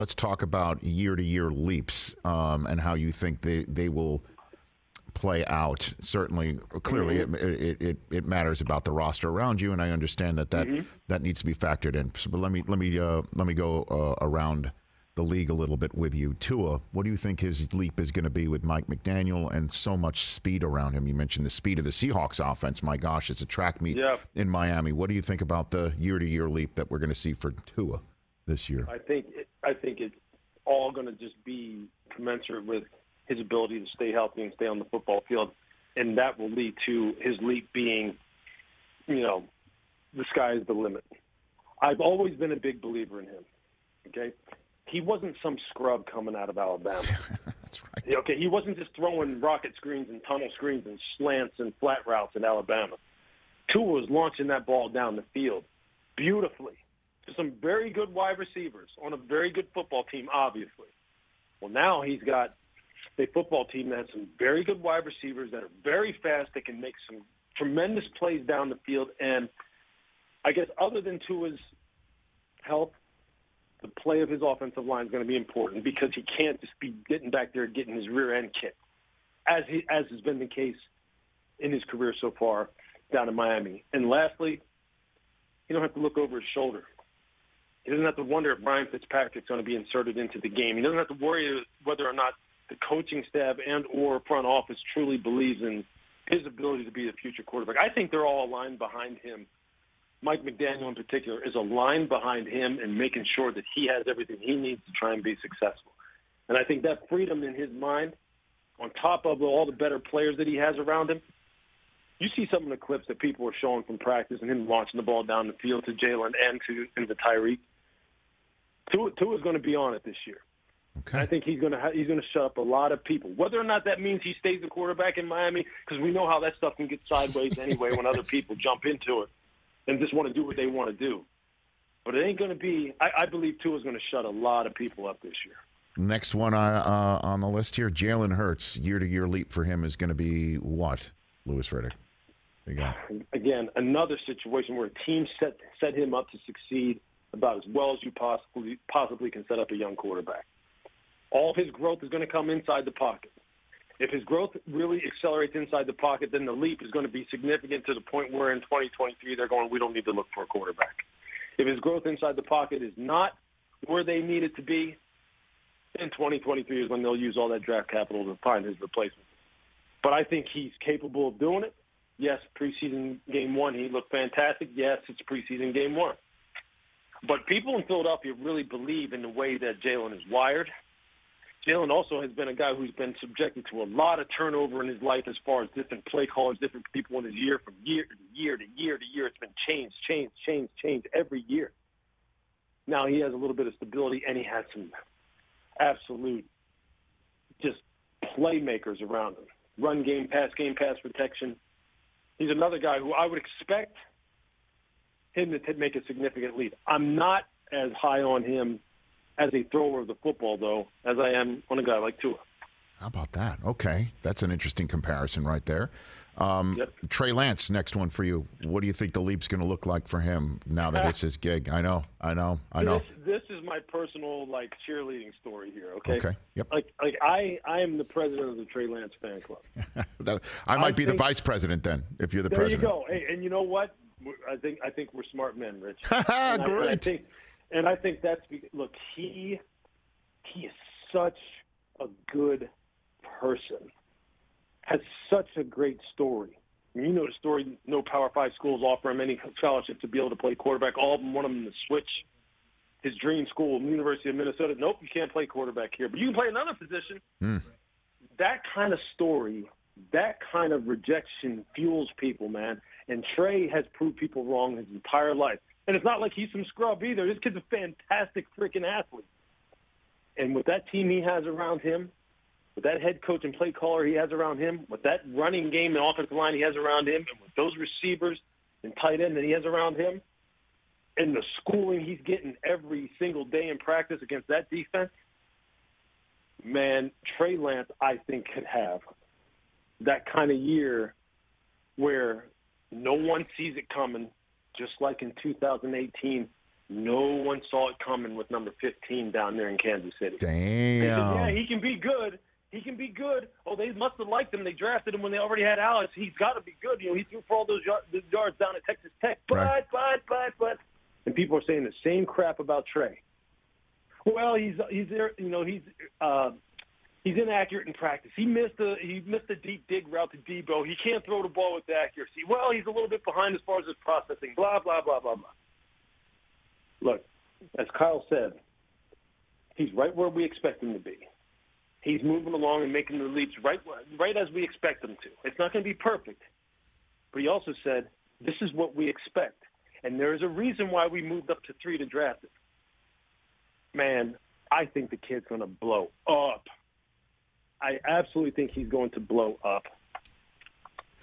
Let's talk about year-to-year leaps and how you think they will play out. Certainly, clearly, it matters about the roster around you, and I understand that needs to be factored in. So, but let me go around the league a little bit with you. Tua, what do you think his leap is going to be with Mike McDaniel and so much speed around him? You mentioned the speed of the Seahawks offense. My gosh, it's a track meet in Miami. What do you think about the year-to-year leap that we're going to see for Tua this year? I think it's all going to just be commensurate with his ability to stay healthy and stay on the football field, and that will lead to his leap being, the sky is the limit. I've always been a big believer in him, okay? He wasn't some scrub coming out of Alabama. That's right. Okay, he wasn't just throwing rocket screens and tunnel screens and slants and flat routes in Alabama. Tua was launching that ball down the field beautifully to some very good wide receivers on a very good football team, obviously. Well, now he's got a football team that has some very good wide receivers that are very fast. They can make some tremendous plays down the field. And I guess other than Tua's health, the play of his offensive line is going to be important because he can't just be getting back there and getting his rear end kicked, as has been the case in his career so far down in Miami. And lastly, you don't have to look over his shoulder. He doesn't have to wonder if Ryan Fitzpatrick's going to be inserted into the game. He doesn't have to worry whether or not the coaching staff and or front office truly believes in his ability to be the future quarterback. I think they're all aligned behind him. Mike McDaniel in particular is aligned behind him and making sure that he has everything he needs to try and be successful. And I think that freedom in his mind, on top of all the better players that he has around him, you see some of the clips that people are showing from practice and him launching the ball down the field to Jalen and to Tyreek. Tua's going to be on it this year. Okay. I think he's going to shut up a lot of people. Whether or not that means he stays the quarterback in Miami, because we know how that stuff can get sideways anyway when other people jump into it and just want to do what they want to do. But it ain't going to be – I believe Tua's going to shut a lot of people up this year. Next one on the list here, Jalen Hurts. Year-to-year leap for him is going to be what, Louis Riddick? You got? Again, another situation where a team set him up to succeed about as well as you possibly can set up a young quarterback. All of his growth is going to come inside the pocket. If his growth really accelerates inside the pocket, then the leap is going to be significant to the point where in 2023 they're going, we don't need to look for a quarterback. If his growth inside the pocket is not where they need it to be, then 2023 is when they'll use all that draft capital to find his replacement. But I think he's capable of doing it. Yes, preseason game one, he looked fantastic. Yes, it's preseason game one. But people in Philadelphia really believe in the way that Jalen is wired. Jalen also has been a guy who's been subjected to a lot of turnover in his life as far as different play callers, different people in his year, from year to year to year to year. It's been change every year. Now he has a little bit of stability, and he has some absolute just playmakers around him. Run game, pass protection. He's another guy who I would expect him to make a significant lead. I'm not as high on him as a thrower of the football, though, as I am on a guy like Tua. How about that? Okay. That's an interesting comparison right there. Yep. Trey Lance, next one for you. What do you think the leap's going to look like for him now that it's his gig? I know. This is my personal, cheerleading story here, okay? Okay, yep. I am the president of the Trey Lance fan club. I might be the vice president then, if you're the president. There you go. Hey, and you know what? I think we're smart men, Rich. Great. And I think that's – look, he is such a good person, has such a great story. And you know the story, no Power 5 schools offer him any scholarship to be able to play quarterback. All of them want him to switch his dream school, the University of Minnesota. Nope, you can't play quarterback here. But you can play another position. That kind of story, that kind of rejection fuels people, man. And Trey has proved people wrong his entire life. And it's not like he's some scrub either. This kid's a fantastic freaking athlete. And with that team he has around him, with that head coach and play caller he has around him, with that running game and offensive line he has around him, and with those receivers and tight end that he has around him, and the schooling he's getting every single day in practice against that defense, man, Trey Lance, I think, could have that kind of year where no one sees it coming, just like in 2018 No one saw it coming with number 15 down there in Kansas City. Damn. They said, yeah, he can be good. He can be good. Oh, they must have liked him. They drafted him when they already had Alex. He's got to be good. He threw for all those yards down at Texas Tech. But. And people are saying the same crap about Trey. Well, he's there. He's inaccurate in practice. He missed a deep dig route to Debo. He can't throw the ball with accuracy. Well, he's a little bit behind as far as his processing. Blah blah blah blah blah. Look, as Kyle said, he's right where we expect him to be. He's moving along and making the leaps right as we expect him to. It's not going to be perfect, but he also said this is what we expect, and there is a reason why we moved up to 3 to draft him. Man, I think the kid's going to blow up. I absolutely think he's going to blow up.